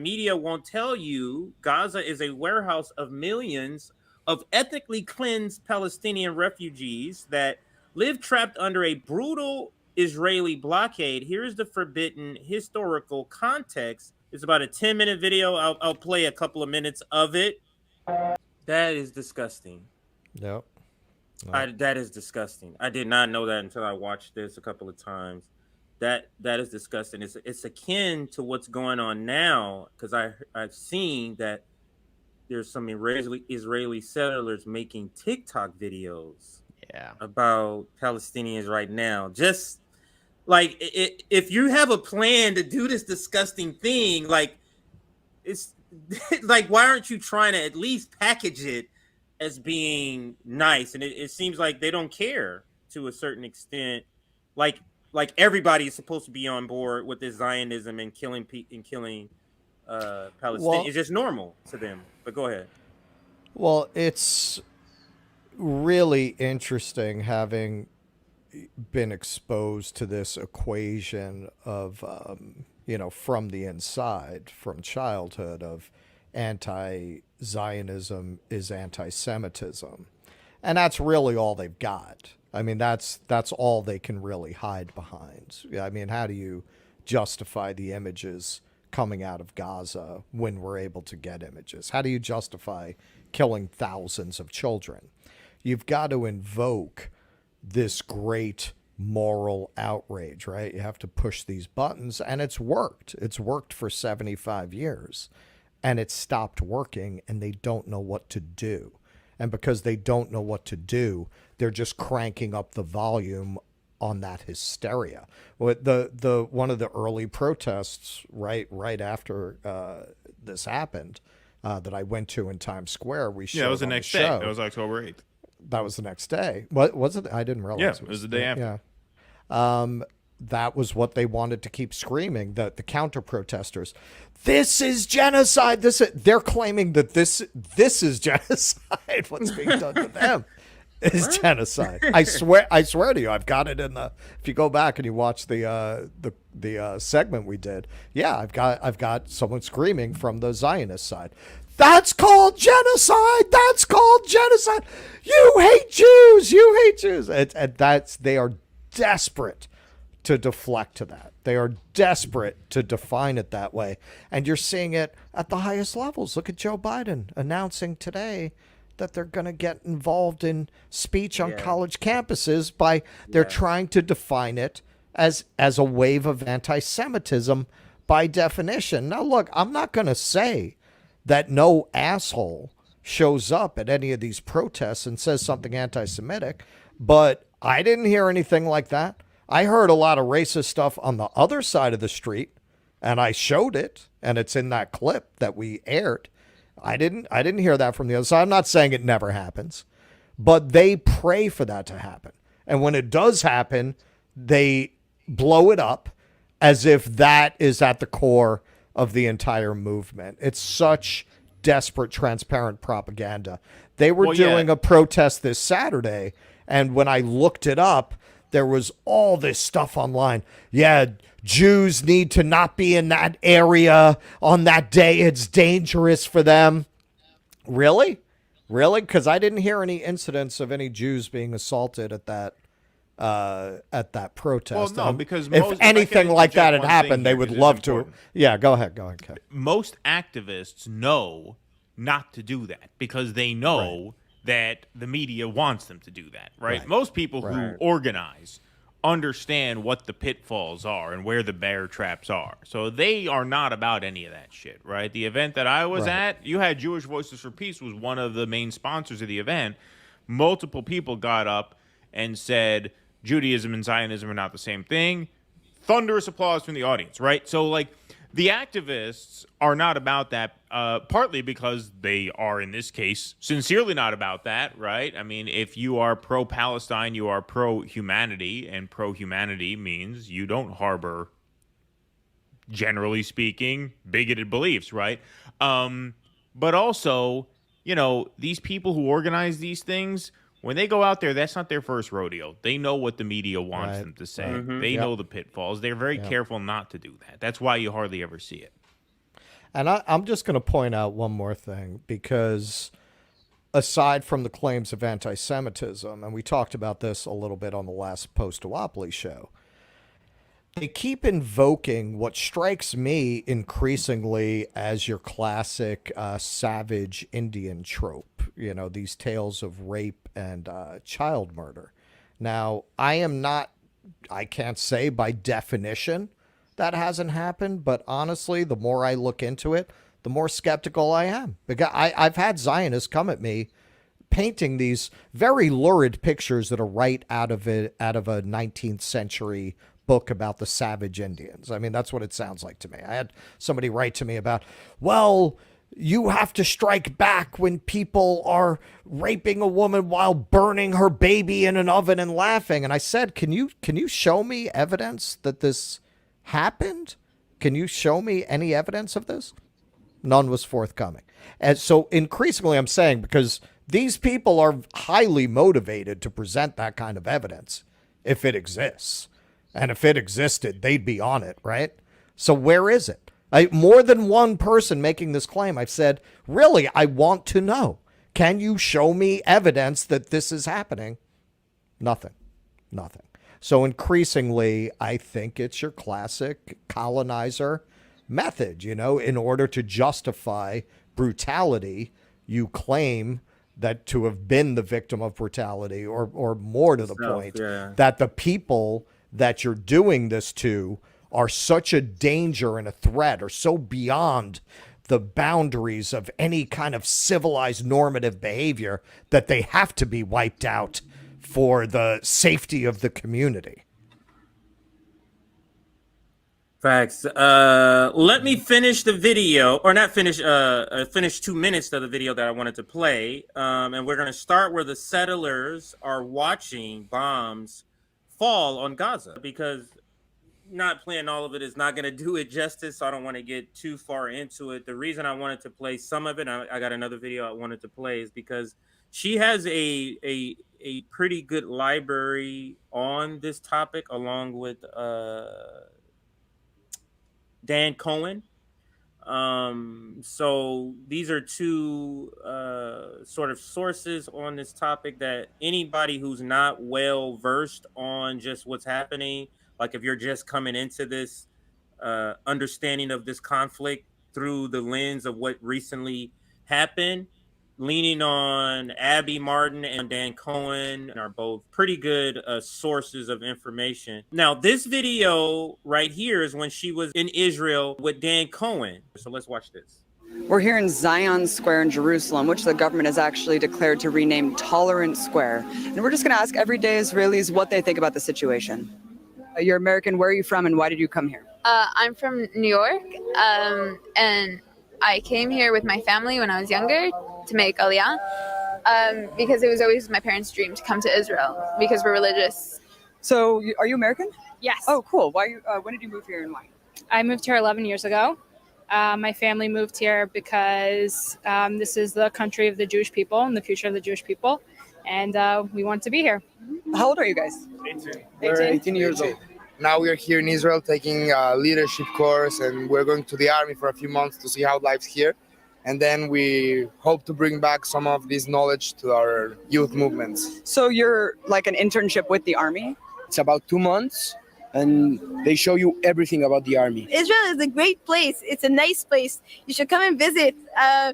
media won't tell you Gaza is a warehouse of millions of ethnically cleansed Palestinian refugees that live trapped under a brutal Israeli blockade. Here's the forbidden historical context. It's about a 10-minute video. I'll play a couple of minutes of it. That is disgusting. Yep. No. That is disgusting. I did not know that until I watched this a couple of times. That is disgusting. It's akin to what's going on now, because I've seen that there's some Israeli settlers making TikTok videos about Palestinians right now. Just like if you have a plan to do this disgusting thing, like it's like, why aren't you trying to at least package it as being nice? And it seems like they don't care to a certain extent. Like everybody is supposed to be on board with this Zionism and killing Palestinians. Well, It's just normal to them. But go ahead. well, it's really interesting having been exposed to this equation of, from the inside, from childhood, of anti Zionism is anti Semitism. And that's really all they've got. I mean, that's all they can really hide behind. I mean, how do you justify the images coming out of Gaza when we're able to get images? How do you justify killing thousands of children? You've got to invoke this great moral outrage, right? You have to push these buttons, and it's worked. It's worked for 75 years, and it's stopped working, and they don't know what to do. And because they don't know what to do, they're just cranking up the volume on that hysteria. The one of the early protests right after this happened that I went to in Times Square, we showed Yeah, it was the on next the day. show. It was October 8th. That was the next day. What was it? I didn't realize. Yeah, it was the day after. Yeah. That was what they wanted to keep screaming. The counter protesters, this is genocide. They're claiming that this is genocide. What's being done to them is genocide. I swear to you, I've got it in the. If you go back and you watch the segment we did, yeah, I've got someone screaming from the Zionist side. That's called genocide. That's called genocide. You hate Jews. You hate Jews. And they are desperate to deflect to that. They are desperate to define it that way. And you're seeing it at the highest levels. Look at Joe Biden announcing today that they're going to get involved in speech on college campuses they're trying to define it as a wave of anti-Semitism by definition. Now, look, I'm not going to say that no asshole shows up at any of these protests and says something anti-Semitic, but I didn't hear anything like that. I heard a lot of racist stuff on the other side of the street, and I showed it, and it's in that clip that we aired. I didn't hear that from the other side. I'm not saying it never happens, but they pray for that to happen. And when it does happen, they blow it up as if that is at the core of the entire movement. It's such desperate, transparent propaganda. They were doing a protest this Saturday, and when I looked it up, there was all this stuff online. Yeah, Jews need to not be in that area on that day. It's dangerous for them. Really? Really? Because I didn't hear any incidents of any Jews being assaulted at that protest. Well, no, because if anything like that had happened, they would love to. Yeah, go ahead. Okay. Most activists know not to do that because they know that the media wants them to do that, right? Most people who organize understand what the pitfalls are and where the bear traps are. So they are not about any of that shit, right? The event that I was at, you had Jewish Voices for Peace was one of the main sponsors of the event. Multiple people got up and said Judaism and Zionism are not the same thing. Thunderous applause from the audience, right? So, like, the activists are not about that, partly because they are, in this case, sincerely not about that, right? I mean, if you are pro-Palestine, you are pro-humanity, and pro-humanity means you don't harbor, generally speaking, bigoted beliefs, right? But also, these people who organize these things, when they go out there, that's not their first rodeo. They know what the media wants them to say. They know the pitfalls. They're very careful not to do that. That's why you hardly ever see it. And I'm just going to point out one more thing, because aside from the claims of anti-Semitism, and we talked about this a little bit on the last post-Duopoly show, they keep invoking what strikes me increasingly as your classic savage Indian trope, these tales of rape and child murder. Now, I can't say by definition that hasn't happened, but honestly, the more I look into it, the more skeptical I am. Because I've had Zionists come at me painting these very lurid pictures that are right out of a 19th century book about the savage Indians. I mean, that's what it sounds like to me. I had somebody write to me about, well, you have to strike back when people are raping a woman while burning her baby in an oven and laughing. And I said, can you show me evidence that this happened? Can you show me any evidence of this? None was forthcoming. And so increasingly I'm saying, because these people are highly motivated to present that kind of evidence if it exists. And if it existed, they'd be on it, right? So where is it? More than one person making this claim, I've said, really, I want to know. Can you show me evidence that this is happening? Nothing. So increasingly, I think it's your classic colonizer method. In order to justify brutality, you claim that to have been the victim of brutality, or more to the point, that the people that you're doing this to are such a danger and a threat, or so beyond the boundaries of any kind of civilized normative behavior that they have to be wiped out for the safety of the community. Facts. Let me finish the video, or not finish, finish 2 minutes of the video that I wanted to play. And we're going to start where the settlers are watching bombs fall on Gaza, because not playing all of it is not going to do it justice. So I don't want to get too far into it. The reason I wanted to play some of it, I got another video I wanted to play, is because she has a pretty good library on this topic, along with Dan Cohen. So these are two sort of sources on this topic that anybody who's not well versed on just what's happening, like if you're just coming into this understanding of this conflict through the lens of what recently happened, leaning on Abby Martin and Dan Cohen are both pretty good sources of information. Now, this video right here is when she was in Israel with Dan Cohen. So let's watch this. We're here in Zion Square in Jerusalem, which the government has actually declared to rename Tolerant Square. And we're just going to ask everyday Israelis what they think about the situation. You're American. Where are you from, and why did you come here? I'm from New York, and I came here with my family when I was younger to make Aliyah, because it was always my parents' dream to come to Israel because we're religious. So, are you American? Yes. Oh, cool. Why? When did you move here, and why? I moved here 11 years ago. My family moved here because this is the country of the Jewish people and the future of the Jewish people, and we want to be here. How old are you guys? 18. 18? We're 18 years old. Now we're here in Israel taking a leadership course, and we're going to the army for a few months to see how life's here. And then we hope to bring back some of this knowledge to our youth movements. So you're like an internship with the army? It's about 2 months, and they show you everything about the army. Israel is a great place. It's a nice place. You should come and visit. I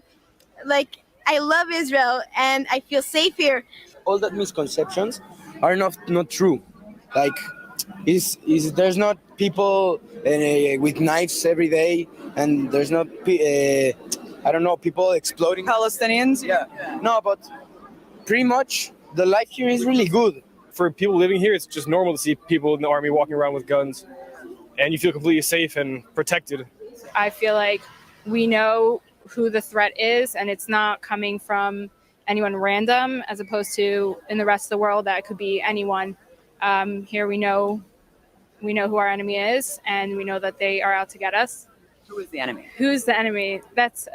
love Israel, and I feel safe here. All that misconceptions are not true. Like, there's not people with knives every day, and there's not people exploding. Palestinians? Yeah. No, but pretty much the life here is really good. For people living here, it's just normal to see people in the army walking around with guns, and you feel completely safe and protected. I feel like we know who the threat is, and it's not coming from anyone random, as opposed to in the rest of the world that could be anyone. Here we know who our enemy is, and we know that they are out to get us. Who is the enemy? Who's the enemy? That's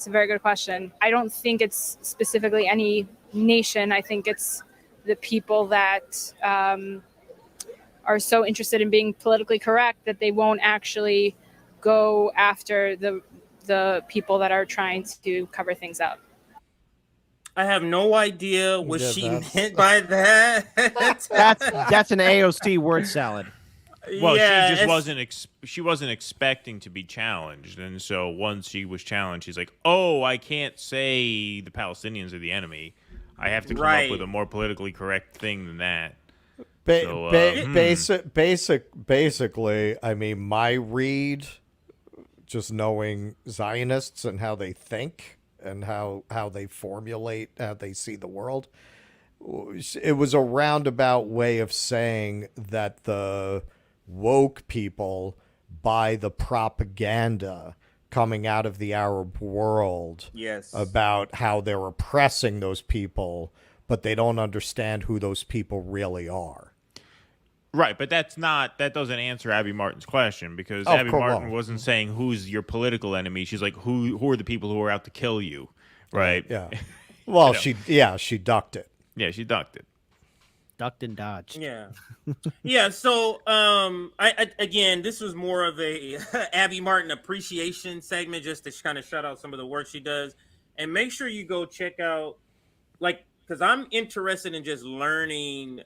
a very good question. I don't think it's specifically any nation. I think it's the people that are so interested in being politically correct that they won't actually go after the the people that are trying to cover things up. I have no idea what Yeah, she that's- meant by that. That's an AOC word salad. Well, Yeah, she just it's- she wasn't expecting to be challenged, and so once she was challenged, she's like, "Oh, I can't say the Palestinians are the enemy. I have to come up with Right. a more politically correct thing than that." Basically, I mean, my read, just knowing Zionists and how they think and how they formulate, how they see the world, it was a roundabout way of saying that the woke people buy the propaganda coming out of the Arab world Yes. about how they're oppressing those people, but they don't understand who those people really are. Right, but that doesn't answer Abby Martin's question, because Oh, Abby cool. Martin wasn't saying who's your political enemy. She's like, who are the people who are out to kill you, right? Yeah. Well, You she ducked it. Yeah, she ducked it. Ducked and dodged. Yeah. Yeah, so I again, this was more of a Abby Martin appreciation segment, just to kind of shout out some of the work she does. And make sure you go check out, like, because I'm interested in just learning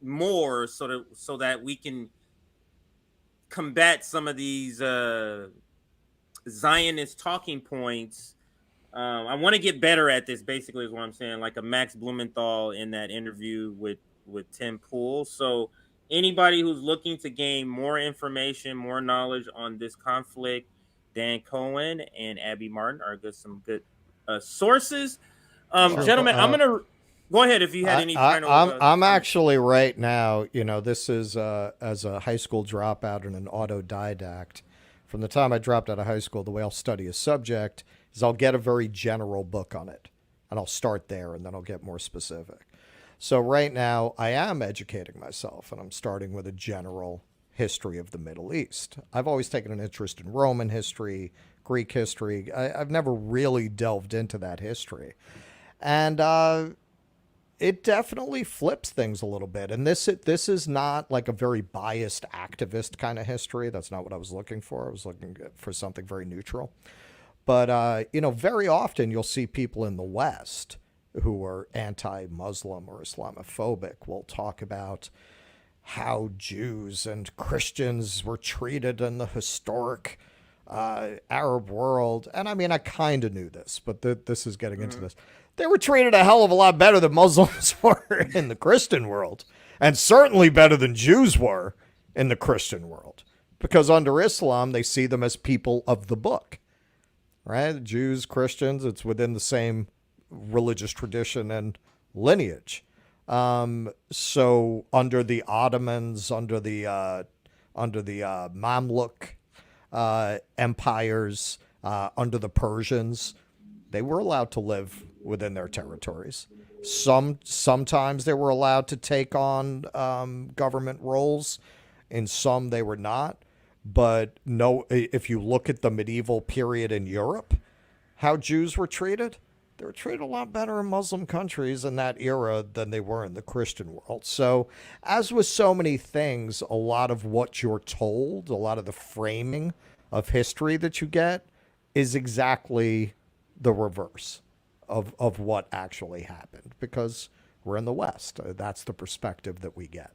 more so that we can combat some of these Zionist talking points. I want to get better at this, basically, is what I'm saying, like a Max Blumenthal in that interview with Tim Pool. So anybody who's looking to gain more information, more knowledge on this conflict, Dan Cohen and Abby Martin are some good sources. Gentlemen, I'm going to go ahead if you had any final... I'm actually right now, this is as a high school dropout and an autodidact. From the time I dropped out of high school, the way I'll study a subject is I'll get a very general book on it, and I'll start there, and then I'll get more specific. So right now, I am educating myself, and I'm starting with a general history of the Middle East. I've always taken an interest in Roman history, Greek history. I've never really delved into that history. And it definitely flips things a little bit. And this is not like a very biased activist kind of history. That's not what I was looking for. I was looking for something very neutral. But, very often you'll see people in the West who are anti-Muslim or Islamophobic will talk about how Jews and Christians were treated in the historic Arab world. And I mean, I kind of knew this, but this is getting into this. They were treated a hell of a lot better than Muslims were in the Christian world, and certainly better than Jews were in the Christian world, because under Islam, they see them as people of the book, right? Jews, Christians, it's within the same religious tradition and lineage. So under the Ottomans, under the Mamluk empires, under the Persians, they were allowed to live within their territories. Sometimes they were allowed to take on government roles. In some, they were not. But no, if you look at the medieval period in Europe, how Jews were treated, they were treated a lot better in Muslim countries in that era than they were in the Christian world. So, as with so many things, a lot of what you're told, a lot of the framing of history that you get is exactly the reverse of what actually happened, because we're in the West. That's the perspective that we get.